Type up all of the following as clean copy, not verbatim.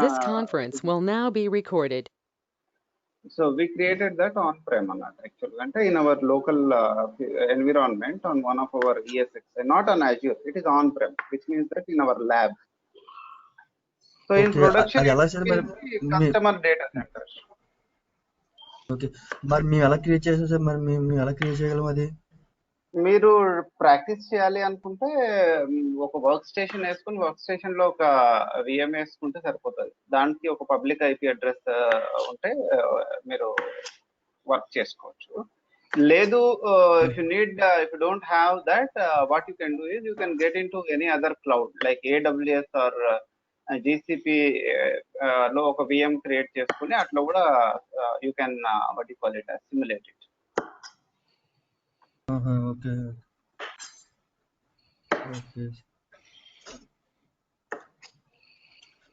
This conference will now be recorded. So we created that on-prem actually, in our local environment on one of our ESX, not on Azure. It is on-prem, which means that in our lab. So in production, it will be customer data center. Okay. మరి మేము ఎలా create చేసాం sir? మరి మేము ఎలా create చేయగలం అది? మీరు ప్రాక్టీస్ చేయాలి అనుకుంటే ఒక వర్క్ స్టేషన్ వేసుకుని వర్క్ స్టేషన్ లో ఒక విఎం వేసుకుంటే సరిపోతుంది. దానికి ఒక పబ్లిక్ ఐపీ అడ్రస్ ఉంటే మీరు వర్క్ చేసుకోవచ్చు. లేదు, if you need, if you don't have that, what you can do is you can get into any other cloud like AWS or GCP లో ఒక విఎం క్రియేట్ చేసుకుని అట్లా కూడా you can what you call it simulate it. Okay okay.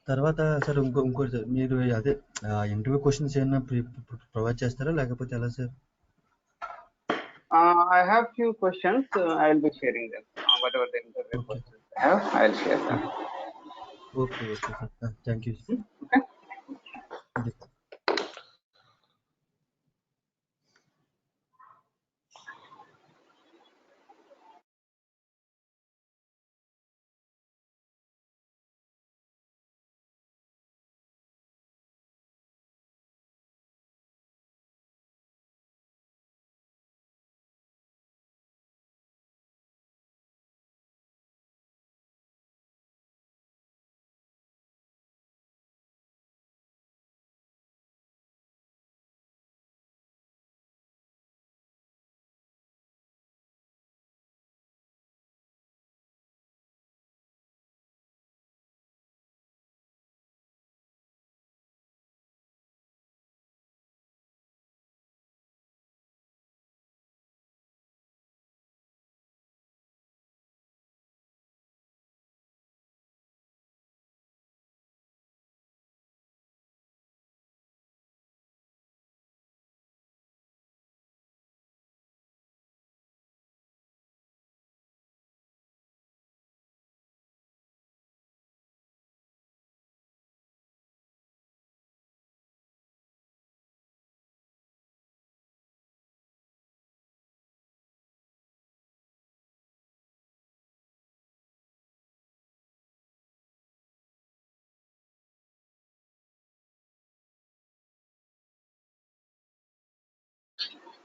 తర్వాత sir ఇంకోటి sir, మీరు అదే interview questions ఏమైనా ప్రొవైడ్ చేస్తారా లేకపోతే ఎలా sir? I have few questions. I will be sharing them. Whatever the interview questions I have, I will share them. Okay, sir. Thank you. Okay.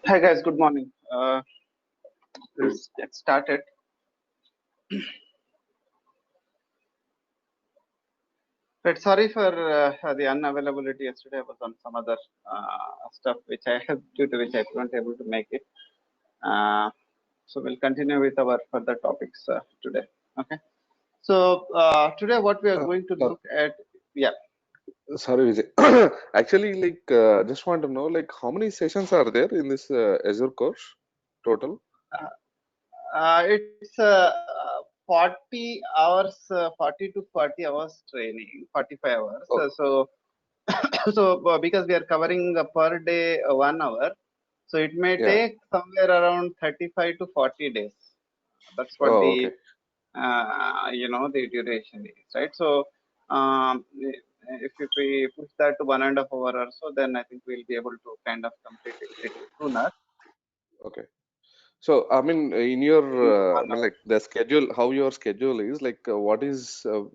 Hi guys, good morning. Let's get started. But sorry for the unavailability yesterday. I was on some other stuff which I have, due to which I couldn't able to make it. So we'll continue with our further topics today. Okay. So today what we are going to look at, yeah. Sorry, Vijay. Actually, like, just want to know, like, how many sessions are there in this Azure course total? It's 40 hours, 40 to 40 hours training, 45 hours. Oh. So because we are covering per day 1 hour, so it may take somewhere around 35 to 40 days. That's what the the duration is, right? So if we push that to 1.5 hours or so, then I think we'll be able to kind of complete it little sooner. Okay. So, I mean, in your, like the schedule, how your schedule is, like, what is,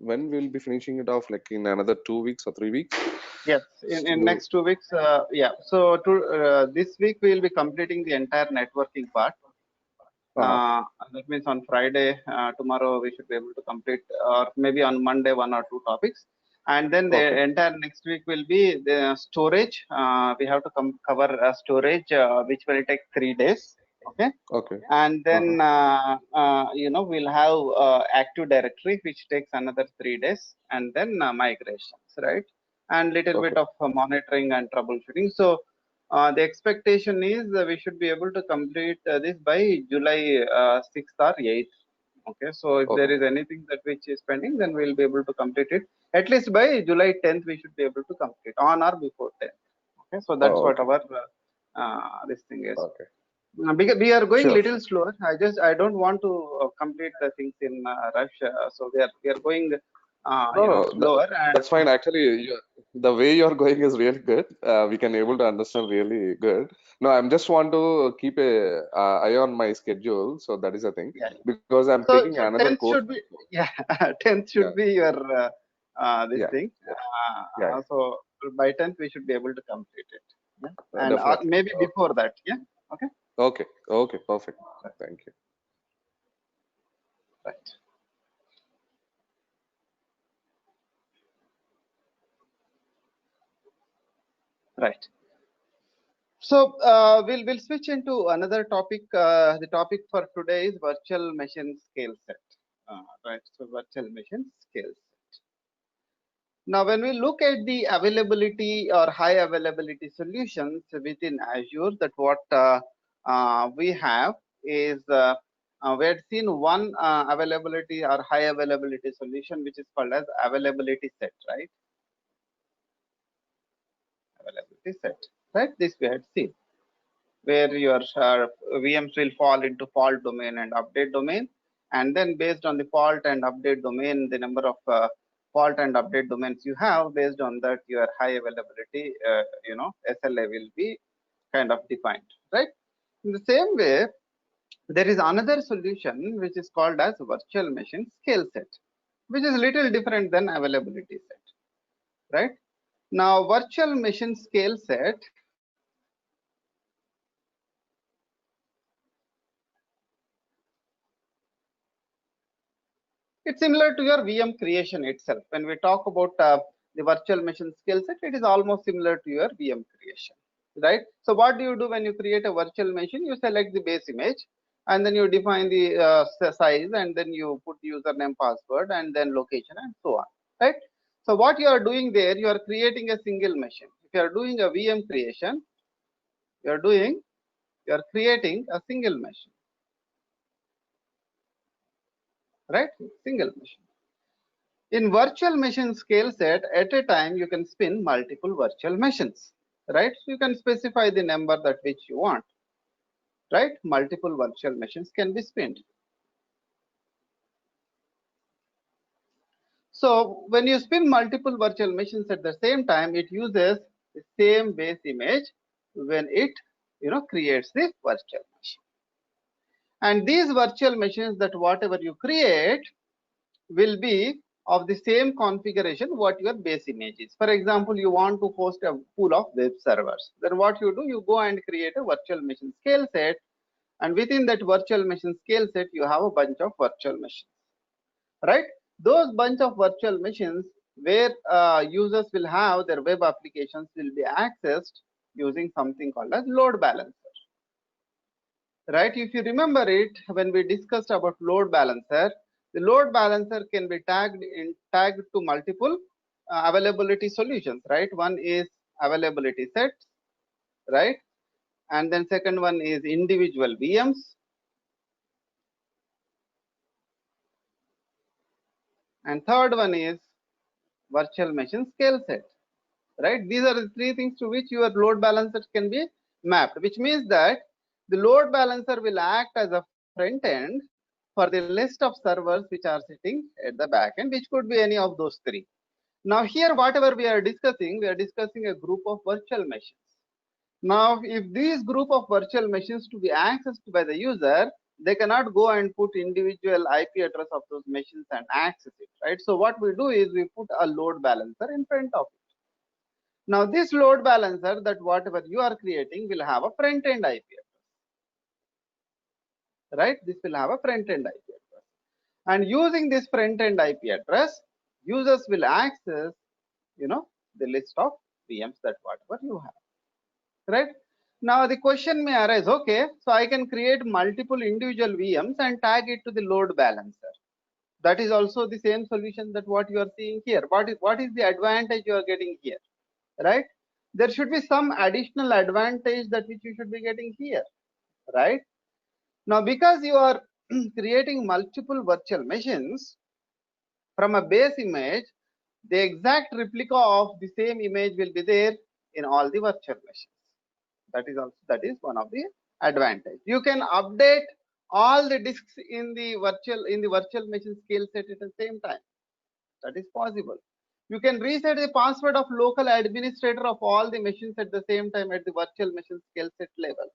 when we'll be finishing it off, like in another 2 weeks or 3 weeks? Yes, in next 2 weeks, yeah. So this week we will be completing the entire networking part. That means on Friday, tomorrow we should be able to complete, or maybe on Monday 1 or 2 topics. And then the entire next week will be the storage. We have to cover storage, which will take 3 days. Okay. And then we'll have Active Directory, which takes another 3 days, and then migrations, right? And little bit of monitoring and troubleshooting. So the expectation is we should be able to complete this by July 6th or 8th. Okay, so if there is anything that which is pending, then we'll be able to complete it at least by July 10th. We should be able to complete on or before 10th. Okay, so that's what our this thing is. Okay. Because we are going little slower. I don't want to complete the things in rush. So we are going No, slower. And that's fine. Actually, the way you're going is really good. We can able to understand really good. No, I'm just want to keep a eye on my schedule, so that is the thing. yeah, Because I'm so taking another 10th course. should be, yeah, 10th Yeah, should be your this yeah, thing. yeah, yeah, So by 10th we should be able to complete it. Yeah, yeah. and Definitely. maybe before that. Yeah. Okay. Okay, okay, perfect. Thank you. Right. Right. So we'll switch into another topic. The topic for today is virtual machine scale set. Right. So virtual machine scale set. Now, when we look at the availability or high availability solutions within Azure, that what we have is we had seen one availability or high availability solution, which is called as availability set, right? Availability set, right? This we had seen, where your VMs will fall into fault domain and update domain, and then based on the fault and update domain, the number of fault and update domains you have, based on that your high availability SLA will be kind of defined, right? In the same way, there is another solution which is called as virtual machine scale set, which is little different than availability set, right? Now virtual machine scale set, it's similar to your VM creation itself. When we talk about the virtual machine skill set, it is almost similar to your VM creation, right? So what do you do when you create a virtual machine? You select the base image, and then you define the size, and then you put username, password, and then location, and so on, right? So what you are doing there, you are creating a single machine. If you are doing a VM creation, you are creating a single machine, right? Single machine. In virtual machine scale set, at a time you can spin multiple virtual machines, right? So you can specify the number that which you want, right? Multiple virtual machines can be spinned. So when you spin multiple virtual machines at the same time, it uses the same base image when it creates the virtual machine. And these virtual machines, that whatever you create will be of the same configuration what your base image is. For example, you want to host a pool of web servers. Then what you do, you go and create a virtual machine scale set, and within that virtual machine scale set, you have a bunch of virtual machines, right? Those bunch of virtual machines where users will have their web applications will be accessed using something called as load balancer, right? If you remember it, when we discussed about load balancer, the load balancer can be tagged to multiple availability solutions, right? One is availability sets, right? And then second one is individual VMs. And third one is virtual machine scale set, right? These are the three things to which your load balancer can be mapped, which means that the load balancer will act as a front end for the list of servers which are sitting at the back end, which could be any of those three. Now here, whatever we are discussing a group of virtual machines. Now, if these group of virtual machines to be accessed by the user, they cannot go and put individual IP address of those machines and access it, right? So what we do is we put a load balancer in front of it. Now this load balancer, that whatever you are creating, will have a front end IP address, right? This will have a front end IP address. And using this front end IP address, users will access, the list of VMs that whatever you have, right? Now the question may arise, okay, so I can create multiple individual VMs and tag it to the load balancer. That is also the same solution that what you are seeing here. What is the advantage you are getting here, right? There should be some additional advantage that which you should be getting here, right? Now, because you are creating multiple virtual machines from a base image, the exact replica of the same image will be there in all the virtual machines. That is one of the advantage. You can update all the disks in the virtual machine scale set at the same time, That is possible. You can reset the password of local administrator of all the machines at the same time at the virtual machine scale set level,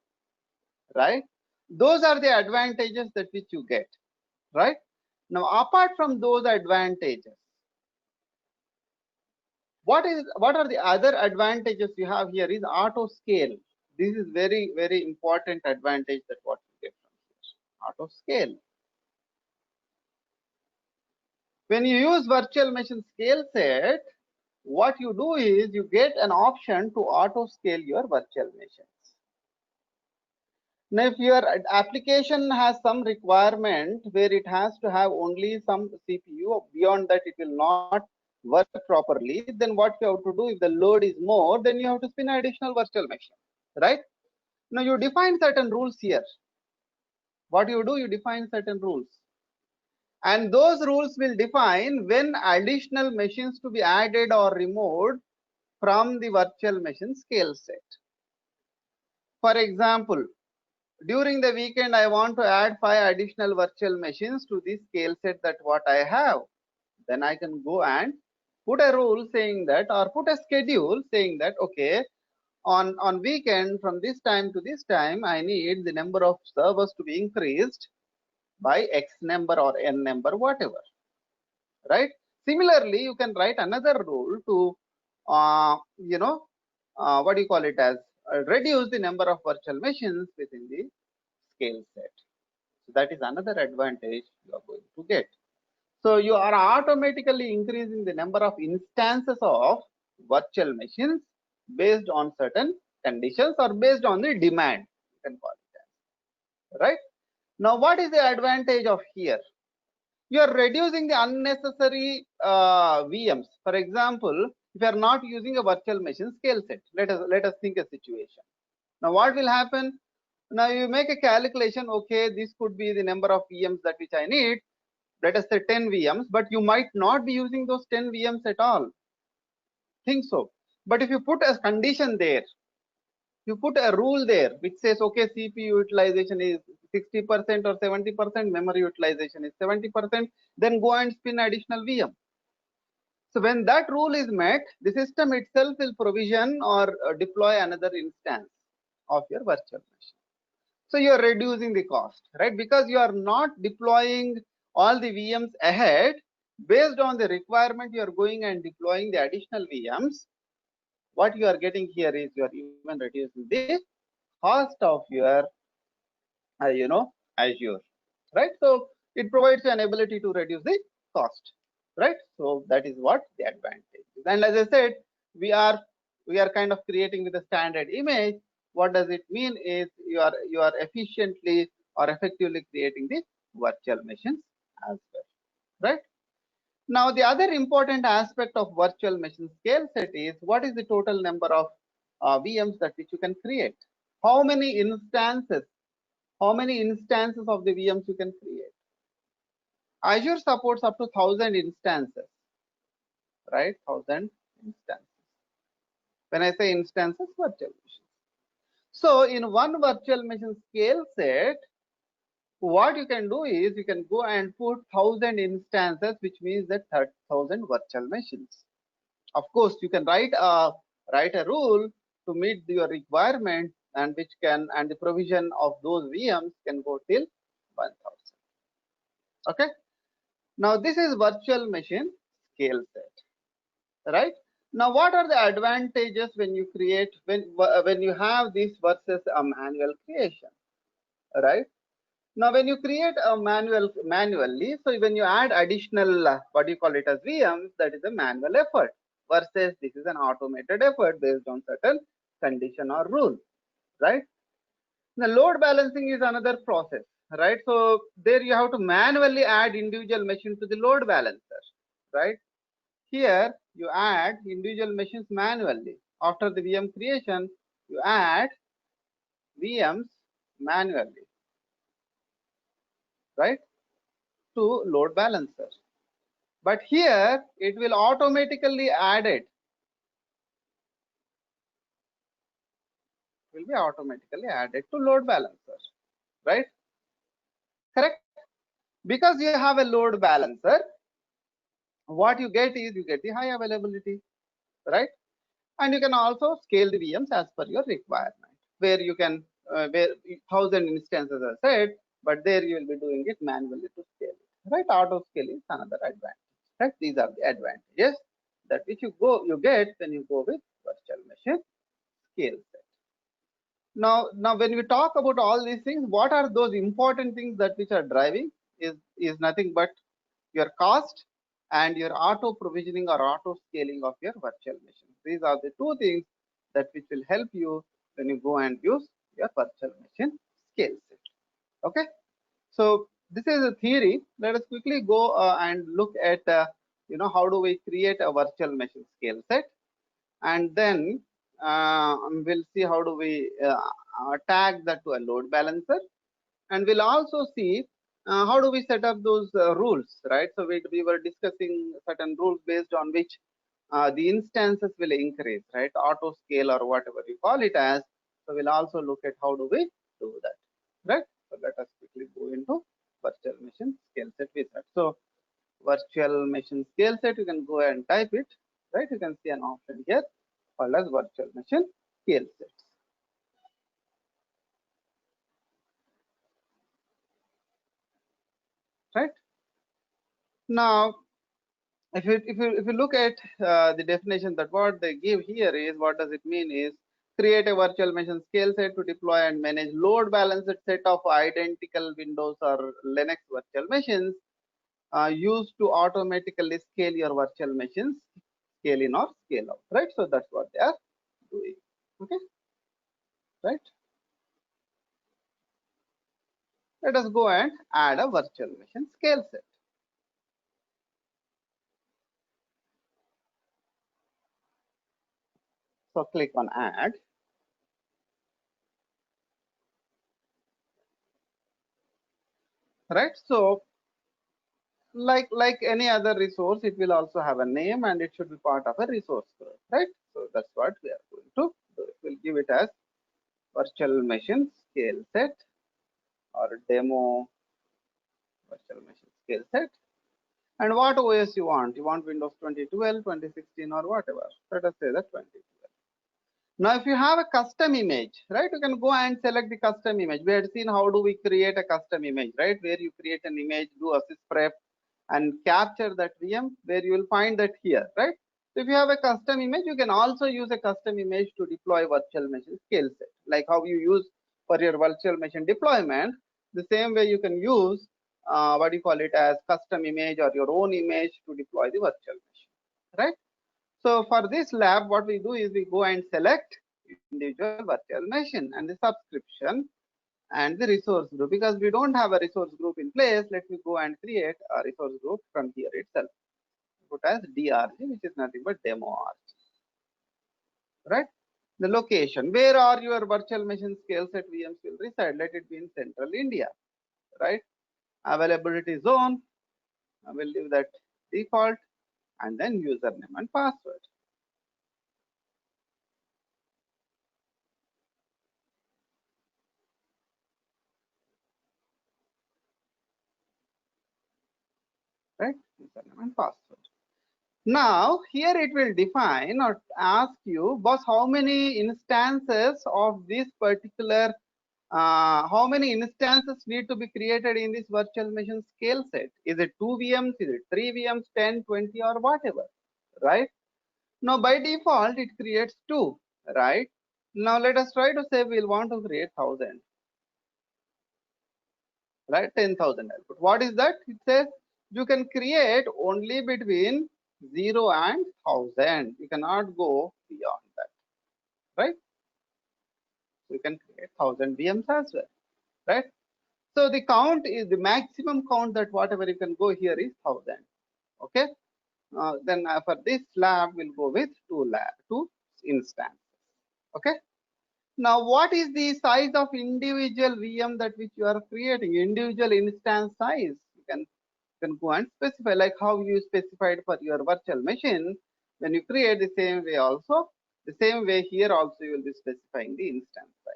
right? Those are the advantages that which you get, right? Now, apart from those advantages, what are the other advantages you have here is auto scale. This is very, very important advantage that what you get from here. Auto scale. When you use virtual machine scale set, what you do is you get an option to auto scale your virtual machines. Now, if your application has some requirement where it has to have only some CPU, beyond that it will not work properly, then what you have to do, if the load is more, then you have to spin an additional virtual machine, right? Now, you define certain rules here. What you do, you define certain rules. And those rules will define when additional machines to be added or removed from the virtual machine scale set. For example, during the weekend, I want to add 5 additional virtual machines to the scale set that what I have. Then I can go and put a rule saying that, or put a schedule saying that, okay, on weekend from this time to this time, I need the number of servers to be increased by X number or N number, whatever, right? Similarly, you can write another rule to, what do you call it as, reduce the number of virtual machines within the scale set. So that is another advantage you are going to get. So you are automatically increasing the number of instances of virtual machines based on certain conditions or based on the demand, you can call it as, right? Now, what is the advantage of here? You are reducing the unnecessary VMs. For example, if you are not using a virtual machine scale set, let us think a situation. Now, what will happen? Now you make a calculation. Okay, this could be the number of VMs that which I need. Let us say 10 VMs, but you might not be using those 10 VMs at all. Think so. But if you put a condition there, you put a rule there which says, okay, CPU utilization is 60% or 70%, memory utilization is 70%, then go and spin additional VM. So when that rule is met, the system itself will provision or deploy another instance of your virtual machine. So you are reducing the cost, right? Because you are not deploying all the VMs ahead. Based on the requirement, you are going and deploying the additional VMs. What you are getting here is you are even reducing the cost of your, Azure, right? So it provides you an ability to reduce the cost, right? So that is what the advantage is. And as I said, we are kind of creating with a standard image. What does it mean is you are efficiently or effectively creating the virtual machines as well, right? Now, the other important aspect of virtual machine scale set is what is the total number of VMs that which you can create? How many instances of the VMs you can create? Azure supports up to 1000 instances, right? 1000 instances. When I say instances, virtual machines. So in one virtual machine scale set, what you can do is you can go and put 1000 instances, which means that 1000 virtual machines. Of course, you can write a rule to meet your requirement, and the provision of those VMs can go till 1000. Okay. Now this is virtual machine scale set, right? Now, what are the advantages when you create when you have this versus a manual creation, right? Now, when you create a manually, so when you add additional what do you call it as VMs, that is a manual effort versus this is an automated effort based on certain condition or rule, right? The load balancing is another process, right? So there you have to manually add individual machines to the load balancer, right? Here you add individual machines manually. After the VM creation, you add VMs manually, right, to load balancer. But here it will automatically add it. Will be automatically added to load balancer, right? Correct? Because you have a load balancer, what you get is you get the high availability, right? And you can also scale the VMs as per your requirement, where you can where 1,000 instances are said, but there you will be doing it manually to scale it, right? Auto scale is another advantage, right? These are the advantages that which you get when you go with virtual machine scale set. Now when we talk about all these things, what are those important things that which are driving is nothing but your cost and your auto provisioning or auto scaling of your virtual machine. These are the two things that which will help you when you go and use your virtual machine scale set. Okay, so this is a theory. Let us quickly go and look at how do we create a virtual machine scale set, and then we'll see how do we tag that to a load balancer, and we'll also see how do we set up those rules, right? So we were discussing certain rules based on which the instances will increase, right? Auto scale or whatever you call it as. So we'll also look at how do we do that, right? So let us quickly go into virtual machine scale set wizard. So virtual machine scale set, you can go and type it, right? You can see an option here called as virtual machine scale sets. Right now, if you look at the definition, that what they give here is, what does it mean is, create a virtual machine scale set to deploy and manage load balanced set of identical Windows or Linux virtual machines used to automatically scale your virtual machines, scale in or scale out, right? So that's what they are doing. Okay, right? Let us go and add a virtual machine scale set. So click on add. Right, so like any other resource, it will also have a name and it should be part of a resource group, right? So that's what we are going to do. We'll give it as virtual machine scale set or demo virtual machine scale set. And what OS you want? You want Windows 2012, 2016 or whatever. Let us say that 2012. Now, if you have a custom image, right, you can go and select the custom image. We had seen how do we create a custom image, right? Where you create an image, do a sysprep and capture that VM, where you will find that here, right? So if you have a custom image, you can also use a custom image to deploy virtual machine scale set. Like how you use for your virtual machine deployment, the same way you can use what you call it as custom image or your own image to deploy the virtual machine, right? So for this lab, what we do is we go and select individual virtual machine and the subscription and the resource group. Because we don't have a resource group in place, let me go and create a resource group from here itself. Put as DRG, which is nothing but demo RG, right? The location, where are your virtual machine scale set VMs will reside? Let it be in central India, right? Availability zone, I will leave that default, and then username and password. Right, username and password. Now here it will define or ask you, boss, how many instances of this particular how many instances need to be created in this virtual machine scale set? Is it 2 VMs, is it 3 VMs, 10, 20 or whatever, right? Now by default it creates 2, right? Now let us try to say we'll want to create 1000, right? 10,000 output. What is that? It says you can create only between 0 and 1000. You cannot go beyond that, right? So you can create 1000 VMs as well, right? So the count is the maximum count that whatever you can go here is 1000. Okay. Then for this lab, we'll go with two instances. Okay. Now, what is the size of individual VM that which you are creating? Individual instance size. You can go and specify, like how you specified for your virtual machine. When you create the same way also, the same way here also you will be specifying the instance size.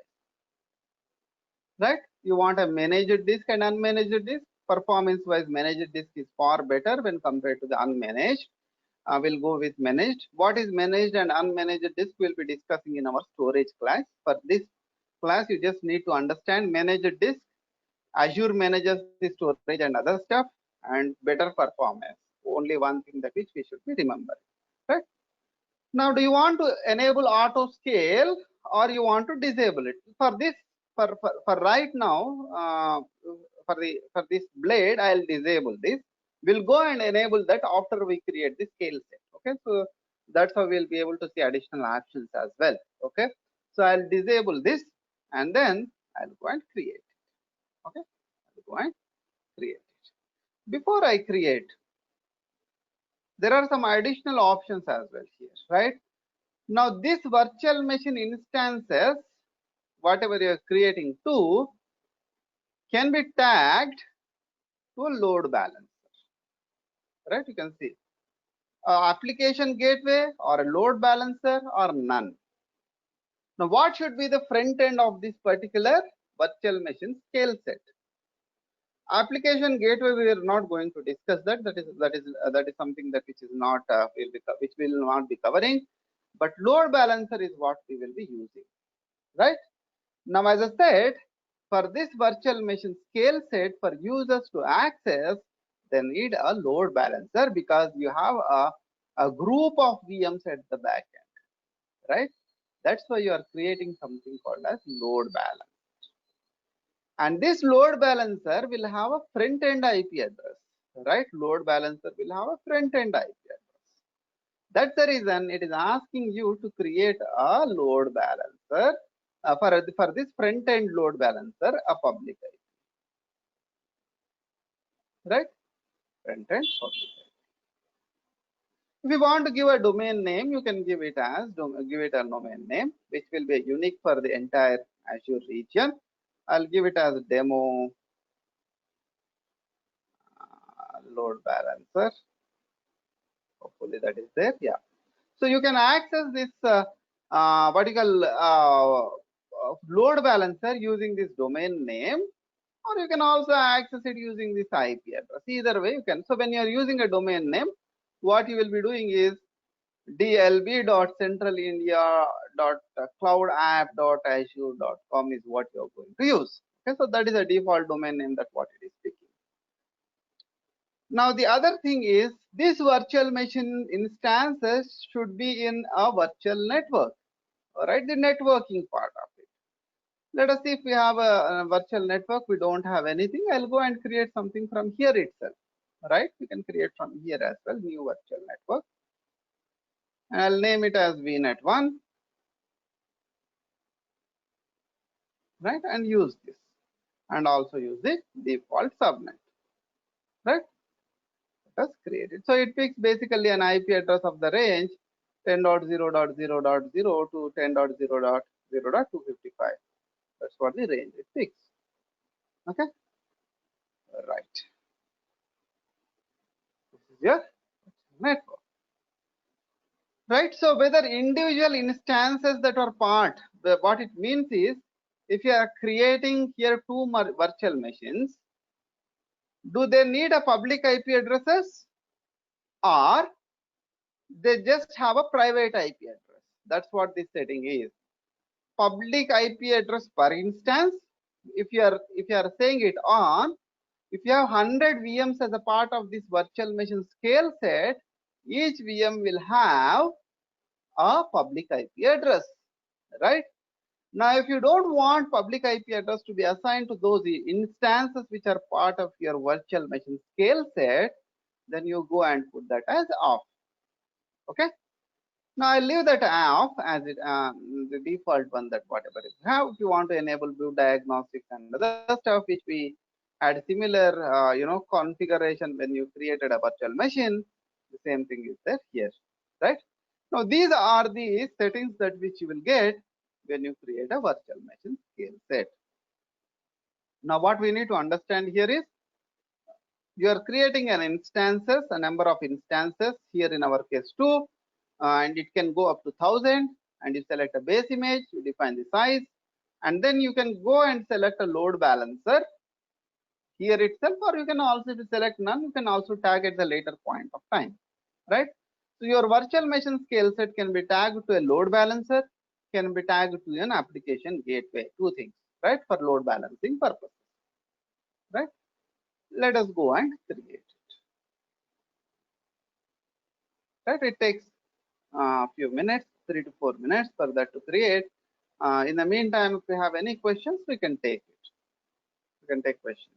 Right? You want a managed disk and unmanaged disk. performance wise managed disk is far better when compared to the unmanaged. We'll go with managed. What is managed and unmanaged disk we'll be discussing in our storage class. For this class, you just need to understand managed disk. Azure manages the storage and other stuff, and better performance. Only one thing that which we should be remembering. Right? Now, do you want to enable auto scale or you want to disable it? For this, for right now, for this blade, I'll disable this. We'll go and enable that after we create the scale set. Okay, so that's how we'll be able to see additional options as well. Okay, so I'll disable this and then I'll go and create it. Okay, I'll go and create it. Before I create, there are some additional options as well here, right? Now, this virtual machine instances, whatever you're creating to, can be tagged to a load balancer, right? You can see application gateway or a load balancer or none. Now, what should be the front end of this particular virtual machine scale set? Application gateway, we are not going to discuss that. That is something that which is not which will not be covering. But load balancer is what we will be using, right? Now, as I said, for this virtual machine scale set for users to access, they need a load balancer because you have a group of VMs at the back end, right? That's why you are creating something called as load balancer. And this load balancer will have a front end IP address, right? Load balancer will have a front end IP address. That's the reason it is asking you to create a load balancer for this front end load balancer, a public IP, right? Front end public IP. If you want to give a domain name, you can give it a domain name, which will be unique for the entire Azure region. I'll give it as demo load balancer. Hopefully that is there. Yeah. So you can access this vertical load balancer using this domain name, or you can also access it using this IP address. Either way you can. So when you are using a domain name, what you will be doing is dlb.centralindia.cloudapp.azure.com is what you are going to use. Okay, so that is a default domain name that what it is speaking. Now the other thing is this virtual machine instances should be in a virtual network. All right, the networking part of it. Let us see if we have a virtual network. We don't have anything. I'll go and create something from here itself. All right, we can create from here as well, new virtual network. And I'll name it as VNet1, right? And use this, and also use the default subnet, right? Let us create it. So it picks basically an IP address of the range 10.0.0.0 to 10.0.0.255. That's what the range it picks. Okay, right. This is your network. Right, so whether individual instances that are part, what it means is, if you are creating here two virtual machines, do they need a public IP addresses or they just have a private IP address? That's what this setting is. Public IP address per instance, if you are saying it on, if you have 100 VMs as a part of this virtual machine scale set, each VM will have a public IP address, right? Now, if you don't want public IP address to be assigned to those instances which are part of your virtual machine scale set, then you go and put that as off. Okay. Now I'll leave that off as it the default one, that whatever you have. If you want to enable blue diagnostics and other stuff which we had similar configuration when you created a virtual machine, the same thing is there here, right? Now these are the settings that which you will get when you create a virtual machine scale set. Now what we need to understand here is, you are creating an instances, a number of instances, here in our case 2, and it can go up to 1000, and you select a base image, you define the size, and then you can go and select a load balancer here itself, or you can also, if you select none, you can also tag at the later point of time, right? So your virtual machine scale set can be tagged to a load balancer, can be tagged to an application gateway, two things, right, for load balancing purpose, right? Let us go and create it, right? It takes a few minutes, 3 to 4 minutes for that to create. In the meantime, if we have any questions, we can take it. We can take questions.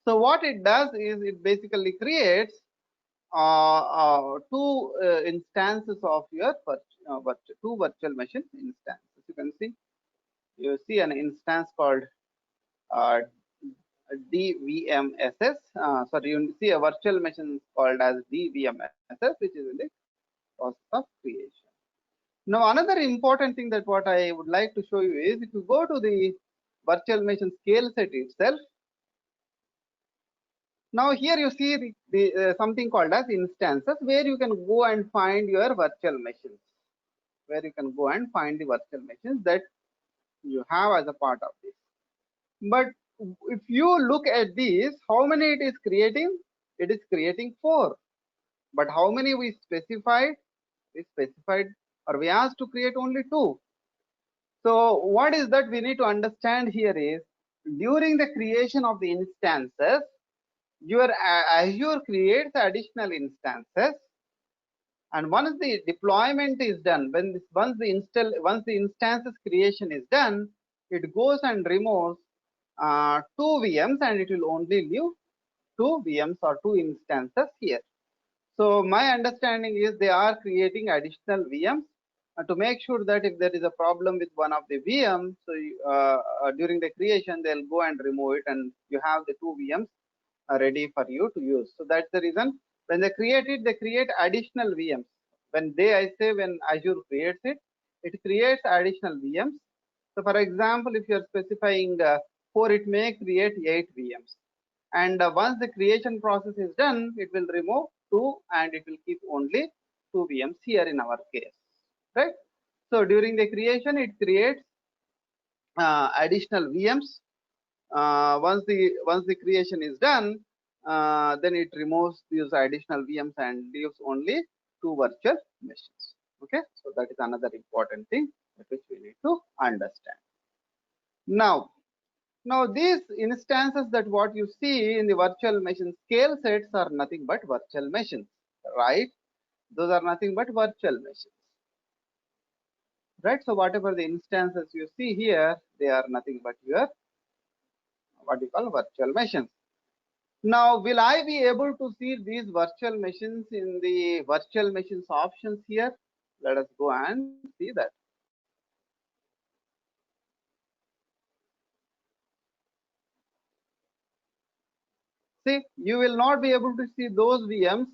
So what it does is it basically creates two instances of your two virtual machine instances. You see an instance called DVMSS. Sorry, you see a virtual machine called as DVMSS, which is in the process of creation. Now, another important thing that what I would like to show you is, if you go to the virtual machine scale set itself, now here you see the something called as instances, where you can go and find your virtual machines, where you can go and find the virtual machines that you have as a part of this. But if you look at these, how many it is creating? It is creating 4. But how many we specified? We specified, or we asked to create only 2. So what is that we need to understand here is, during the creation of the instances, your Azure creates additional instances, and once the deployment is done, once the instances creation is done, it goes and removes 2 VMs, and it will only leave 2 VMs or 2 instances here. So my understanding is they are creating additional VMs to make sure that if there is a problem with one of the VMs, so during the creation they'll go and remove it, and you have the 2 VMs ready for you to use. So that's the reason when they create it, they create additional VMs. When Azure creates it, it creates additional VMs. So for example, if you're specifying 4, it may create 8 VMs. And once the creation process is done, it will remove 2 and it will keep only 2 VMs here in our case, right? So during the creation, it creates additional VMs. Once the creation is done, then it removes these additional VMs and leaves only 2 virtual machines. Okay, so that is another important thing which we need to understand. Now these instances that what you see in the virtual machine scale sets are nothing but virtual machines, right? Those are nothing but virtual machines, right? So whatever the instances you see here, they are nothing but your what you call virtual machines. Now, will I be able to see these virtual machines in the virtual machines options here? Let us go and see that. See, you will not be able to see those VMs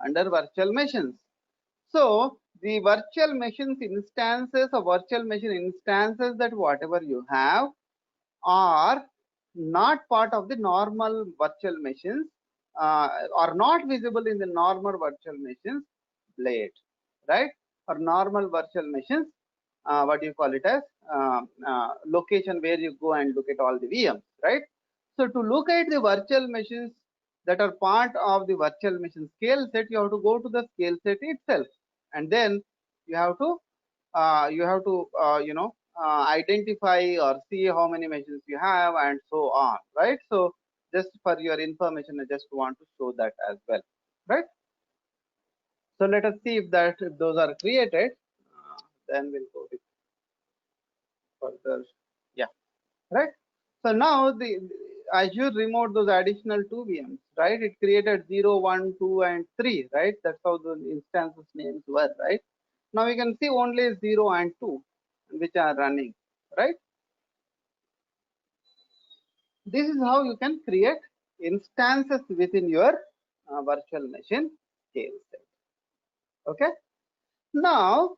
under virtual machines. So the virtual machines instances or virtual machine instances that whatever you have are not part of the normal virtual machines, are not visible in the normal virtual machines blade, right? Or normal virtual machines, what do you call it as location where you go and look at all the VMs, right? So to look at the virtual machines that are part of the virtual machine scale set, you have to go to the scale set itself, and then you have to identify or see how many machines you have and so on, right? So just for your information, I just want to show that as well, right? So let us see if those are created. Then we'll go with further. Yeah, right. So now Azure removed those additional 2 VMs, right? It created 0, 1, 2, and 3, right? That's how the instances names were, right? Now we can see only 0 and 2 which are running, right? This is how you can create instances within your virtual machine scale set. Okay. Now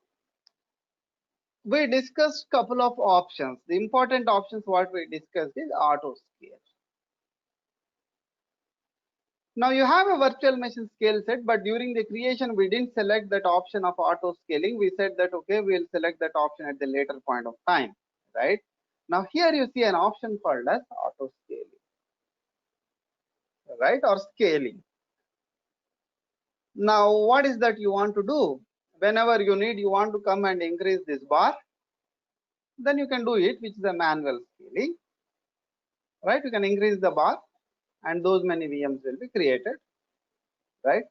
we discussed couple of options. The important options what we discussed is auto scale. Now you have a virtual machine scale set, but during the creation, we didn't select that option of auto scaling. We said that, okay, we'll select that option at the later point of time, right? Now here you see an option called as auto scaling, right? Or scaling. Now, what is that you want to do? Whenever you need, you want to come and increase this bar, then you can do it, which is a manual scaling, right? You can increase the bar and those many VMs will be created, right?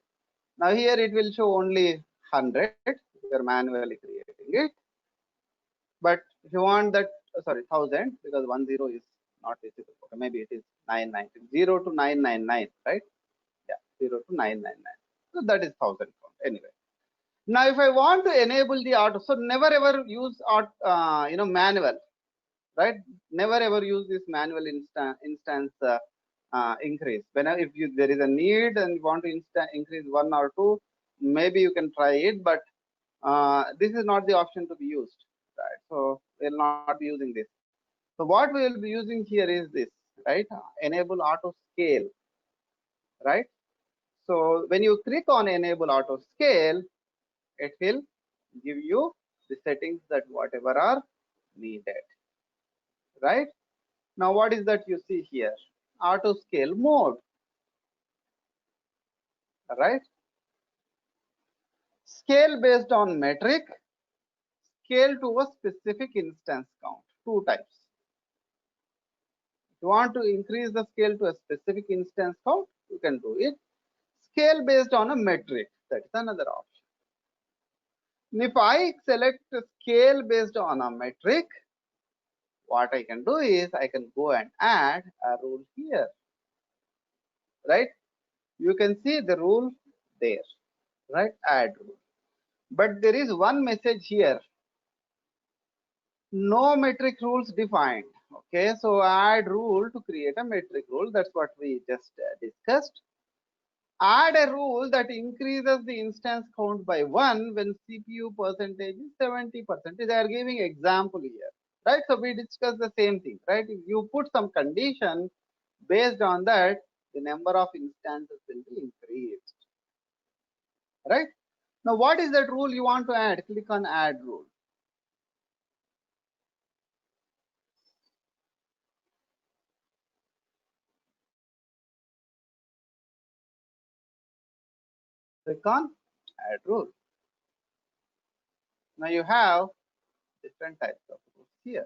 Now here it will show only 100, you're manually creating it. But if you want that, sorry, 1000, because 10 is not visible. Okay, maybe it is 99, 0 to 999, right? Yeah, 0 to 999. So that is 1000 count anyway. Now, if I want to enable the auto, so never ever use manual, right? Never ever use this manual instance increase. Whenever if there is a need and you want to increase 1 or 2, maybe you can try it, but this is not the option to be used, right? So we'll not be using this. So what we will be using here is this, right? Enable auto scale, right? So when you click on enable auto scale, it will give you the settings that whatever are needed, right? Now what is that you see here? Auto scale mode, right? Scale based on metric, scale to a specific instance count, 2 types. If you want to increase the scale to a specific instance count, you can do it. Scale based on a metric, that is another option. And if I select scale based on a metric, what I can do is I can go and add a rule here, right? You can see the rule there, right? Add rule. But there is one message here. No metric rules defined. Okay, so add rule to create a metric rule. That's what we just discussed. Add a rule that increases the instance count by 1 when CPU percentage is 70%. They are giving example here, right? So we discussed the same thing, right? If you put some condition, based on that, the number of instances will be increased, right? Now, what is that rule you want to add? Click on add rule. Click on add rule. Now you have different types of rules here.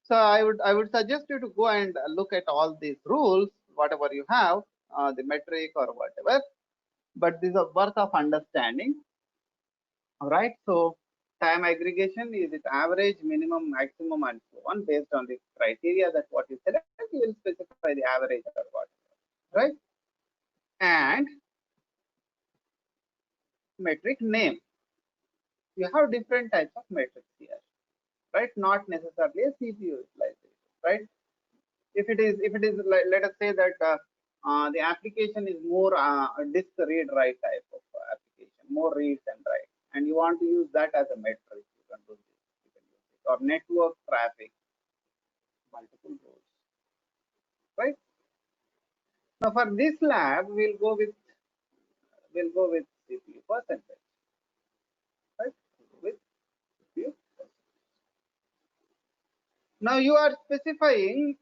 So I would suggest you to go and look at all these rules, whatever you have, the metric or whatever. But these are worth of understanding. All right. So time aggregation is it average, minimum, maximum, and so on based on the criteria that what you select. You will specify the average or whatever, right? And metric name. You have different types of metrics here, right? Not necessarily a CPU utilization, right? If it is let us say that the application is more a disk read write type of application, more reads and write, and you want to use that as a metric, you can do this. You can use it. Or network traffic, multiple rows, right? Now for this lab, we'll go with CPU percentage, right? With CPU. Now you are specifying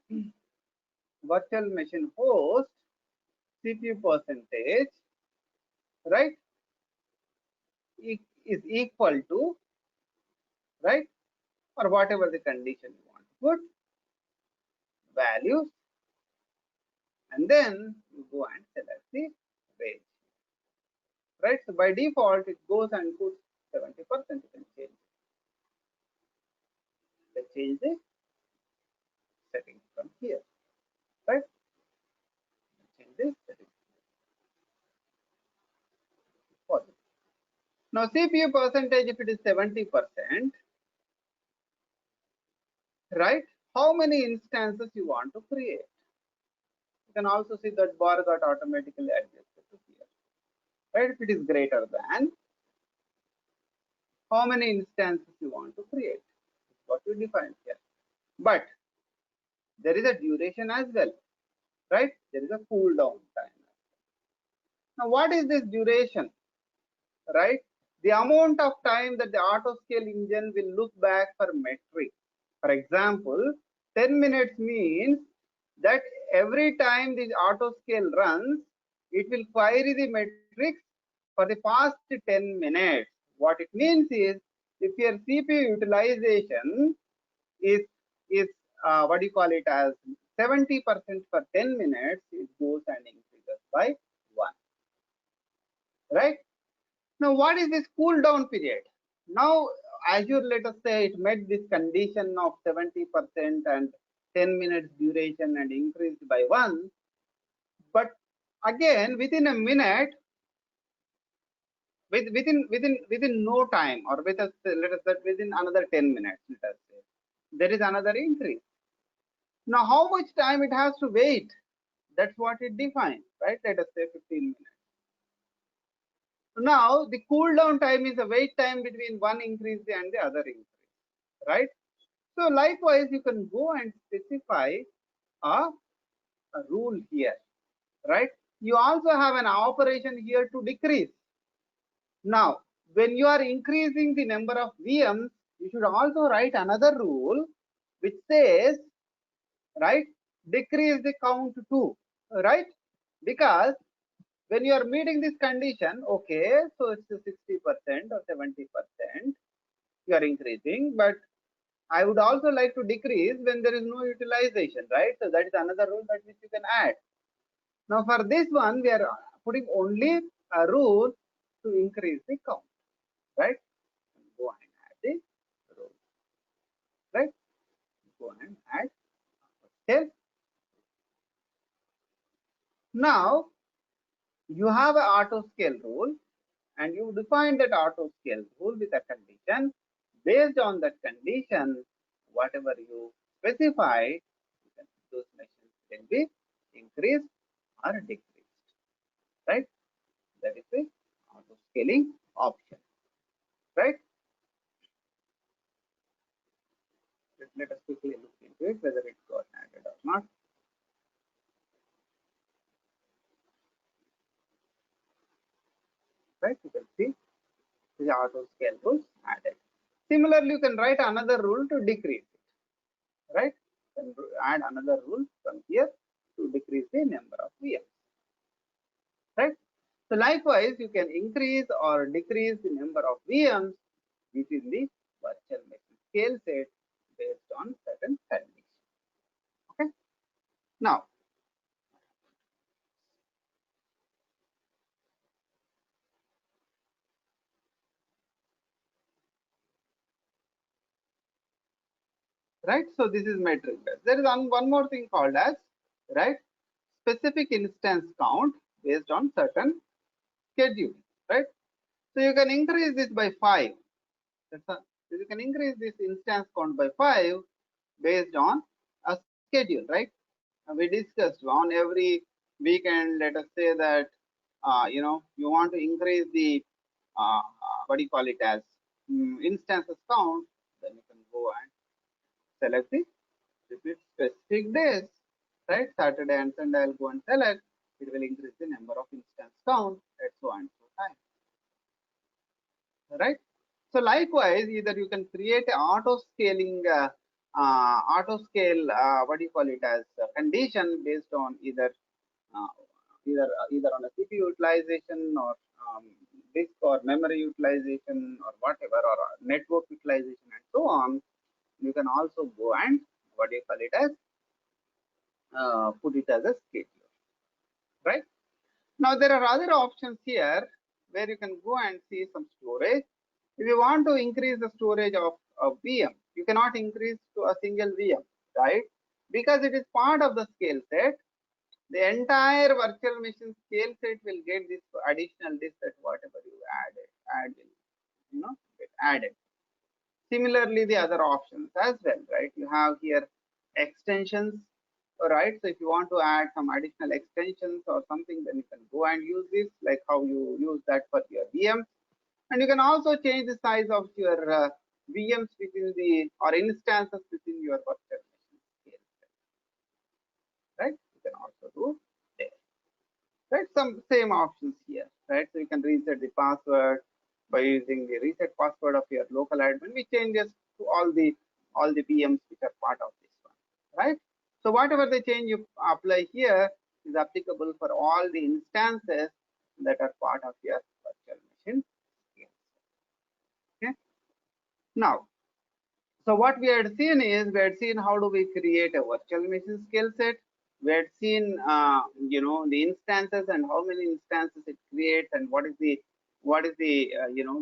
virtual machine host CPU percentage, right, is equal to, right, or whatever the condition you want to put, values, and then you go and select the range, right? So by default, it goes and puts 70%. You can change. Let's change the settings from here, right? Change this settings. Now CPU percentage, if it is 70%, right? How many instances you want to create? You can also see that bar got automatically adjusted to here, right? If it is greater than, how many instances you want to create, what you define here. But there is a duration as well. right? There is a cool down time. Now, what is this duration, right? The amount of time that the auto scale engine will look back for metric. For example, 10 minutes means that every time this auto scale runs, it will query the metrics for the past 10 minutes. What it means is, if your CPU utilization is what do you call it as 70% for 10 minutes, it goes and increases by 1, right? Now, what is this cool down period? Now, Azure, let us say it met this condition of 70% and 10 minutes duration and increased by 1. But again, within a minute, within no time, or let us say within another 10 minutes, let us say, there is another increase. Now, how much time it has to wait? That's what it defines, right? Let us say 15 minutes. Now, the cool down time is the wait time between one increase and the other increase, right? So, likewise, you can go and specify a rule here, right? You also have an operation here to decrease. Now, when you are increasing the number of VMs, you should also write another rule which says, right, decrease the count to, right? Because when you are meeting this condition, okay, so it's 60% or 70%, you are increasing, but I would also like to decrease when there is no utilization, right? So that is another rule that which you can add. Now for this one, we are putting only a rule to increase the count, right? Go and add the rule, right? Go and add. Okay. Now you have an auto scale rule, and you define that auto scale rule with a condition. Based on that condition, whatever you specify, those machines can be increased or decreased, right? That is the auto scaling option, right? Let us quickly look into it whether it got added or not. Right? You can see the auto scale rules added. Similarly, you can write another rule to decrease it, right? You can add another rule from here to decrease the number of VMs, right? So likewise, you can increase or decrease the number of VMs within the virtual machine scale set based on certain conditions. Okay. Now, right? So this is metric based. There is one more thing called as, right, specific instance count based on certain schedule, right? So you can increase this by 5. You can increase this instance count by 5 based on a schedule, right? We discussed on every weekend. Let us say that you want to increase the what do you call it as instances count. Then you can go and select the repeat specific days, right? Saturday and Sunday, I'll go and select. It will increase the number of instance count at so and so time, right? So likewise, either you can create an auto scaling, what do you call it as condition based on either on a CPU utilization or disk or memory utilization or whatever, or network utilization and so on. You can also go and what do you call it as put it as a schedule, right? Now there are other options here where you can go and see some storage. If you want to increase the storage of a VM, you cannot increase to a single VM, right? Because it is part of the scale set. The entire virtual machine scale set will get this additional disk that whatever you add will, get added. Similarly, the other options as well, right? You have here extensions, right? So if you want to add some additional extensions or something, then you can go and use this, like how you use that for your VMs. And you can also change the size of your VMs within the or instances within your virtual machine scale set, right? You can also do right? Some same options here, right? So you can reset the password by using the reset password of your local admin, which changes to all the VMs which are part of this one, right? So whatever the change you apply here is applicable for all the instances that are part of your virtual machine. Okay. Now, so what we had seen is we had seen how do we create a virtual machine skill set. We had seen the instances and how many instances it creates and what is the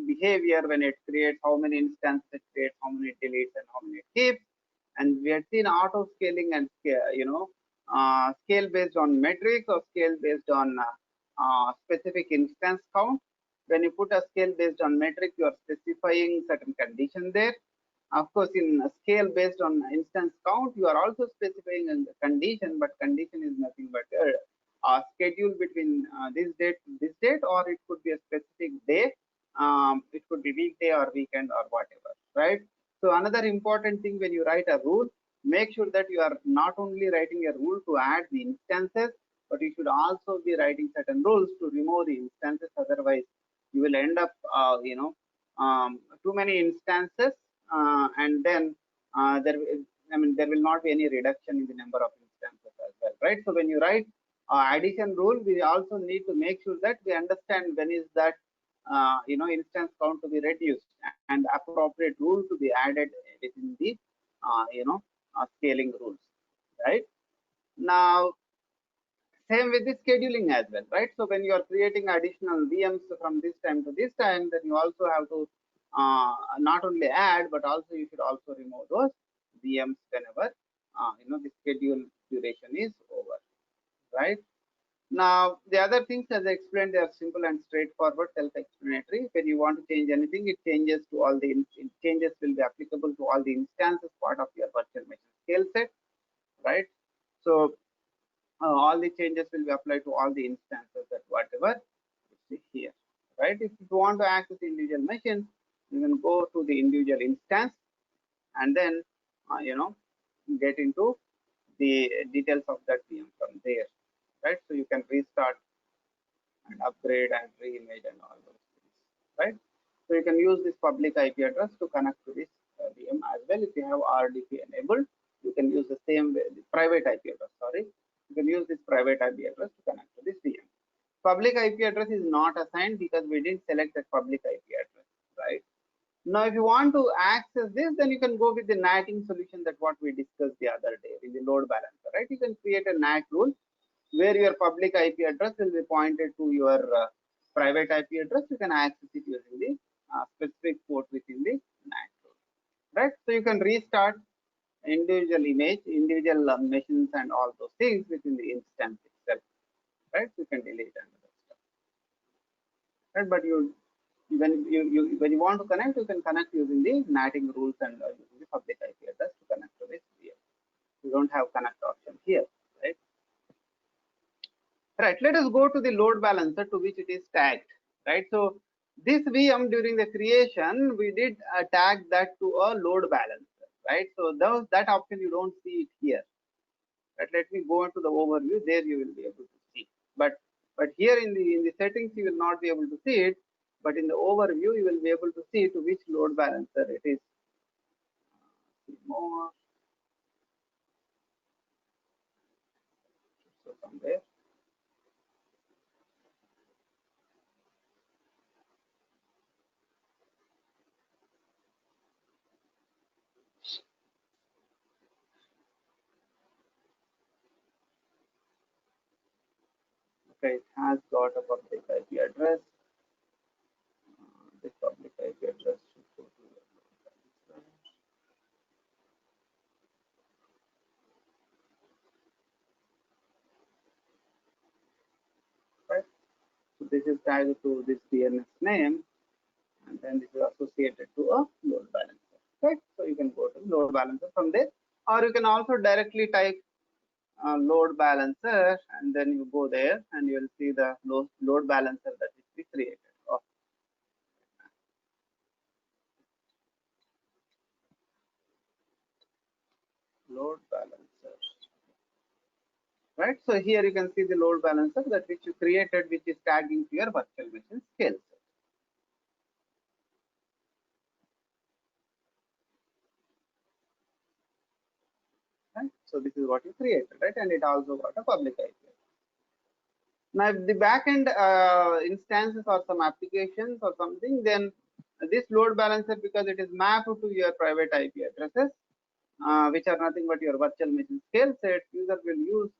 behavior when it creates, how many instances it creates, how many it deletes and how many it keeps. And we had seen auto scaling and scale based on metrics or scale based on specific instance count. When you put a scale based on metric, you are specifying certain condition there. Of course, in a scale based on instance count, you are also specifying a condition, but condition is nothing but a schedule between this date to this date, or it could be a specific day. It could be weekday or weekend or whatever, right? So another important thing when you write a rule, make sure that you are not only writing a rule to add the instances, but you should also be writing certain rules to remove the instances. Otherwise, you will end up, too many instances, and then there will not be any reduction in the number of instances as well, right? So when you write addition rule, we also need to make sure that we understand when is that instance count to be reduced and appropriate rule to be added within the scaling rules, right? Now, same with the scheduling as well, right? So when you are creating additional VMs from this time to this time, then you also have to not only add, but also you should also remove those VMs whenever the schedule duration is over, right? Now, the other things as I explained, they are simple and straightforward, self-explanatory. When you want to change anything, it changes to all the changes will be applicable to all the instances part of your virtual machine scale set, right? So all the changes will be applied to all the instances that whatever you see here, right? If you want to access individual machines, you can go to the individual instance and then get into the details of that VM from there, right? So you can restart and upgrade and re-image and all those things, right? So you can use this public IP address to connect to this VM as well. If you have RDP enabled, you can use the same way, the private IP address, sorry. You can use this private IP address to connect to this VM. Public IP address is not assigned because we didn't select that public IP address, right? Now, if you want to access this, then you can go with the NATing solution that what we discussed the other day in the load balancer, right? You can create a NAT rule where your public IP address will be pointed to your private IP address. You can access it using the specific port within the NAT rule, right? So you can restart individual image, individual machines and all those things within the instance itself, right? You can delete and other stuff, right? But when you want to connect, you can connect using the NATing rules and using the public IP address to connect to this VM. You don't have connect option here, right? Right. Let us go to the load balancer to which it is tagged, right? So this VM during the creation, we did tag that to a load balancer, right? So that option you don't see it here. Right. Let me go into the overview. There you will be able to see. But here in the settings you will not be able to see it. But in the overview you will be able to see to which load balancer it is. More. So from there. Okay, it has got a public IP address. This public IP address should go to the load balancer. Right. So this is tagged to this DNS name, and then this is associated to a load balancer. Right. So you can go to load balancer from there, or you can also directly type load balancer, and then you go there and you will see the load balancer that is be created. Oh. Load balancer. right? So here you can see the load balancer that which you created, which is tagging to your virtual machine scale set. Right? So this is what you created, right? And it also got a public IP. Now, if the backend instances or some applications or something, then this load balancer, because it is mapped to your private IP addresses, which are nothing but your virtual machine scale set, users will use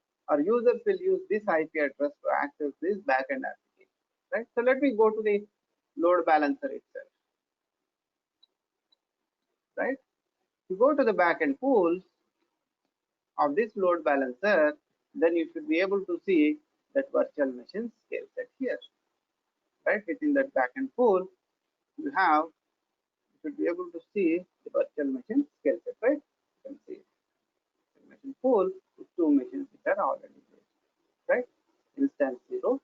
this IP address to access this backend application, right? So let me go to the load balancer itself, right? If you go to the backend pools of this load balancer, then you should be able to see that virtual machine scale set here, right? Within that backend pool, you should be able to see the virtual machine scale set, right? You can see machine pool with 2 machines which are already there, right? Instance 0.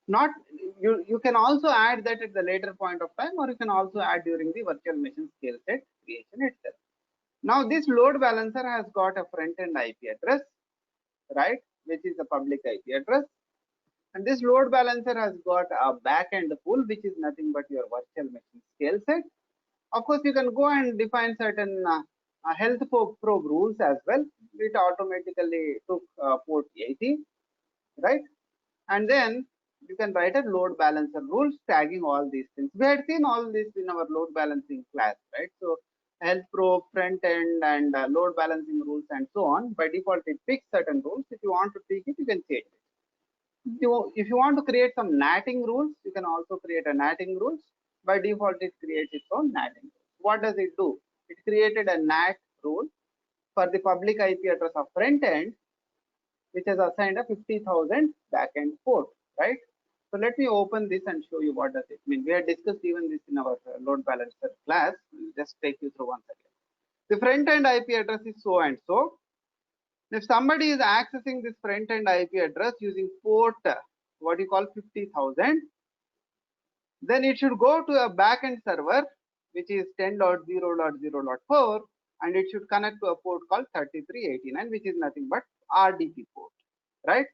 Not you can also add that at the later point of time, or you can also add during the virtual machine scale set creation itself. Now this load balancer has got a front-end IP address, right, which is a public IP address, and this load balancer has got a back-end pool, which is nothing but your virtual machine scale set. Of course, you can go and define certain health probe rules as well. It automatically took port 80, right, and then you can write a load balancer rules tagging all these things. We had seen all this in our load balancing class, right? So health probe, front end, and load balancing rules and so on. By default, it picks certain rules. If you want to tweak it, you can change it. If you want to create some natting rules, you can also create a natting rules. By default, it creates its own natting rules. What does it do? It created a nat rule for the public IP address of front end, which has assigned a 50,000 backend port, right? So let me open this and show you what does it mean. We had discussed even this in our load balancer class. We'll just take you through once again. The front end IP address is so and so. If somebody is accessing this front end IP address using port, what you call 50,000, then it should go to a backend server, which is 10.0.0.4, and it should connect to a port called 3389, which is nothing but RDP port, right?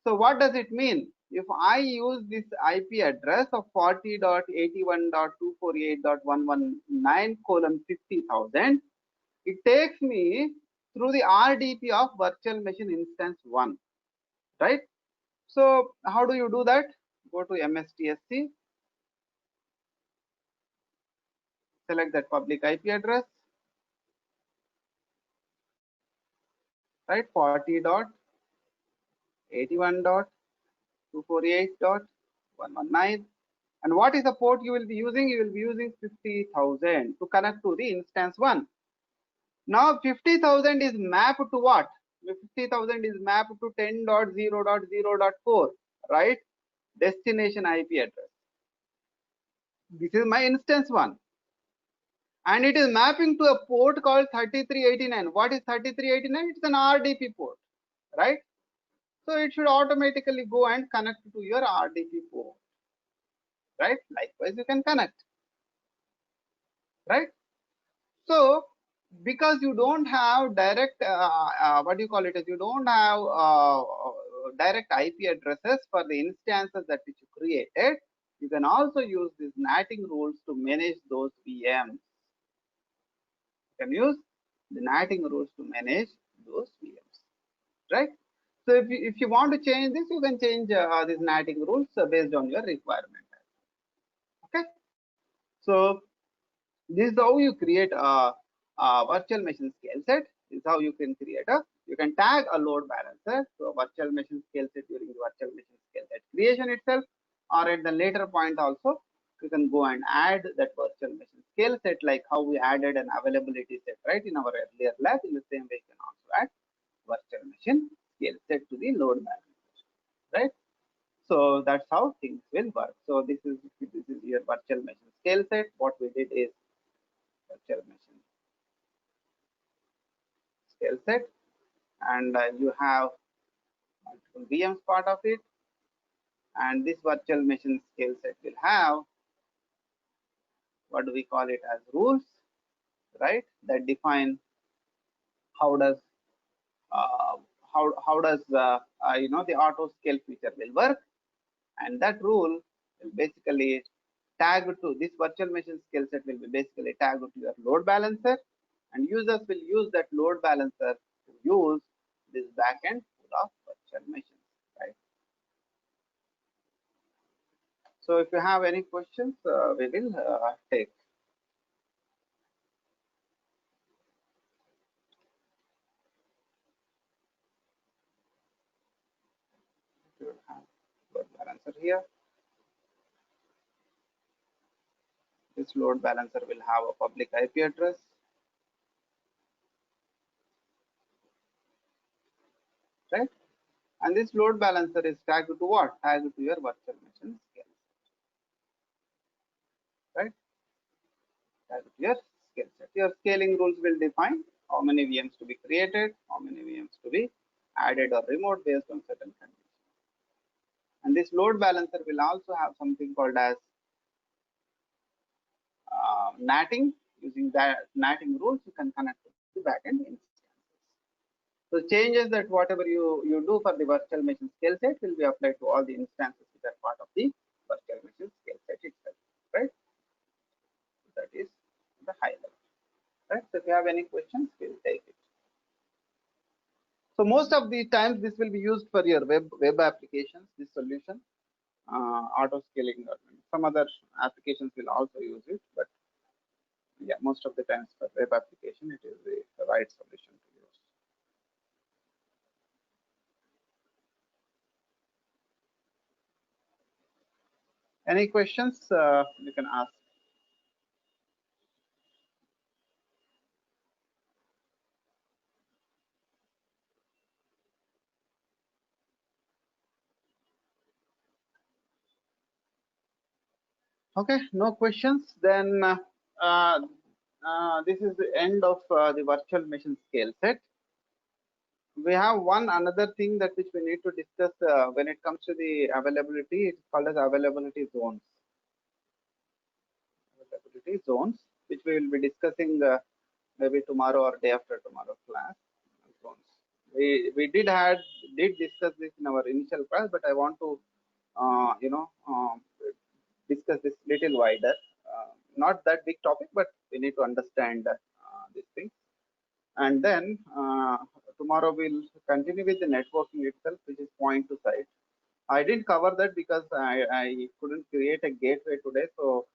So what does it mean? If I use this IP address of 40.81.248.119:50,000, it takes me through the RDP of virtual machine instance 1, right? So how do you do that? Go to MSTSC, select that public IP address, right? 40.81.248.119. And what is the port you will be using? You will be using 50,000 to connect to the instance 1. Now 50,000 is mapped to what? 50,000 is mapped to 10.0.0.4, right? Destination IP address. This is my instance 1. And it is mapping to a port called 3389. What is 3389? It's an RDP port, right? So it should automatically go and connect to your RDP port, right? Likewise, you can connect, right? So because you don't have direct, what do you call it? You don't have direct IP addresses for the instances that which you created, you can also use these natting rules to manage those VMs. You can use the natting rules to manage those VMs, right? So if you want to change this, you can change these natting rules based on your requirement. Okay. So this is how you create a virtual machine scale set. This is how you can create you can tag a load balancer to a virtual machine scale set during the virtual machine scale set creation itself, or at the later point also, you can go and add that virtual machine scale set, like how we added an availability set, right, in our earlier lab. In the same way, you can also add virtual machine scale set to the load balancer, right? So that's how things will work. So this is your virtual machine scale set. What we did is virtual machine scale set, and you have multiple VMs part of it, and this virtual machine scale set will have, what do we call it, as rules, right, that define how does how does the auto scale feature will work, and that rule will basically tag to this virtual machine scale set will be basically tagged to your load balancer, and users will use that load balancer to use this backend pool of virtual machines, right? So if you have any questions, we will take. We will have load balancer here. This load balancer will have a public IP address. Right? And this load balancer is tagged to what? Tagged to your virtual machine scale. Right? Tagged to your scale set. Your scaling rules will define how many VMs to be created, how many VMs to be added or removed based on certain conditions. And this load balancer will also have something called as NATing. Using that NATing rules, you can connect to the backend instances. So changes that whatever you do for the virtual machine scale set will be applied to all the instances which are part of the virtual machine scale set itself, right? That is the high level, right? So if you have any questions, we'll take it. So most of the times this will be used for your web applications, this solution, auto scaling. Some other applications will also use it, but yeah, most of the times for web application, it is the right solution to use. Any questions you can ask? Okay, no questions. Then this is the end of the virtual machine scale set. We have one another thing that which we need to discuss when it comes to the availability. It's called as availability zones. Availability zones, which we will be discussing maybe tomorrow or day after tomorrow class. Zones. We did discuss this in our initial class, but I want to discuss this little wider. Not that big topic, but we need to understand this thing. And then tomorrow we'll continue with the networking itself, which is point to site. I didn't cover that because I couldn't create a gateway today, so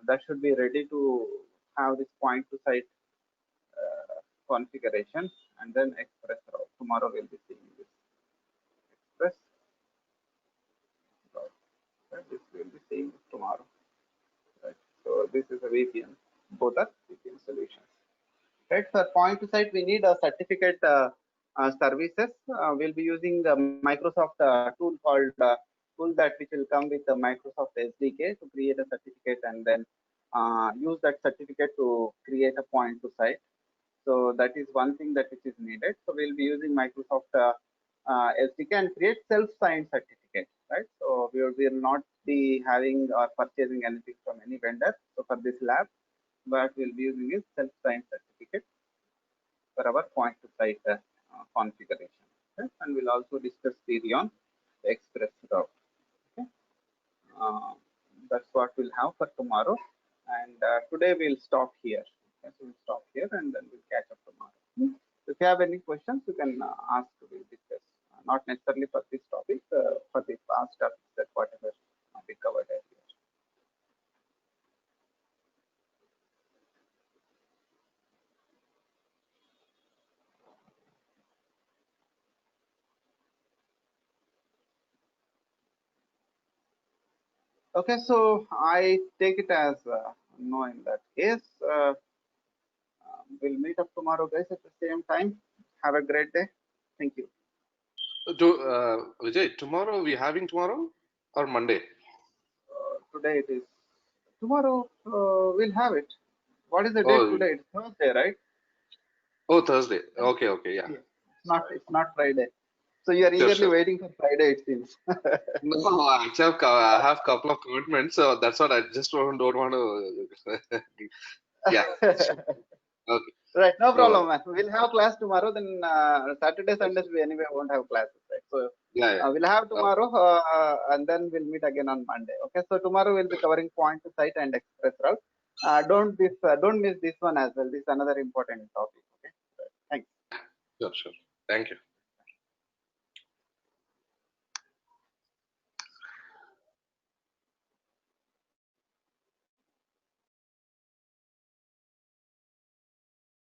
that should be ready to have this point to site configuration, and then express route. Tomorrow we'll be seeing this express route. Right? This we'll be seeing tomorrow. Right? So this is a VPN. Both are VPN solutions. Right? For point to site, we need a certificate services. We'll be using the Microsoft tool called tool that which will come with the Microsoft SDK to create a certificate, and then use that certificate to create a point to site. So that is one thing that which is needed. So we'll be using Microsoft SDK and create self-signed certificate, right? So we will not be having or purchasing anything from any vendor. So for this lab, but we'll be using a self-signed certificate for our point to site configuration. Okay? And we'll also discuss theory on express route. Okay? That's what we'll have for tomorrow. And today we'll stop here. Okay? So we'll stop here and then we'll catch up tomorrow. If you have any questions, you can ask. We'll discuss. Not necessarily for this topic, for the past topics that whatever we covered earlier. Okay, so I take it as no in that case. We'll meet up tomorrow, guys, at the same time. Have a great day. Thank you. Vijay, tomorrow we having tomorrow or Monday? Today it is. Tomorrow we'll have it. What is the date today? It's Thursday, right? Oh, Thursday. Okay, okay, yeah. It's not Friday. So you are eagerly waiting for Friday, it seems. No, actually, I have a couple of commitments, so that's what I just don't want to. Yeah. Okay. Right, no No, problem, man. We'll have class tomorrow. Then Saturday, Sundays we anyway won't have classes, right? So yeah, yeah. we'll have tomorrow, and then we'll meet again on Monday. Okay. So tomorrow we'll be covering point to site and express route. Don't miss this one as well. This is another important topic. Okay. Thanks. Sure, sure. Thank you.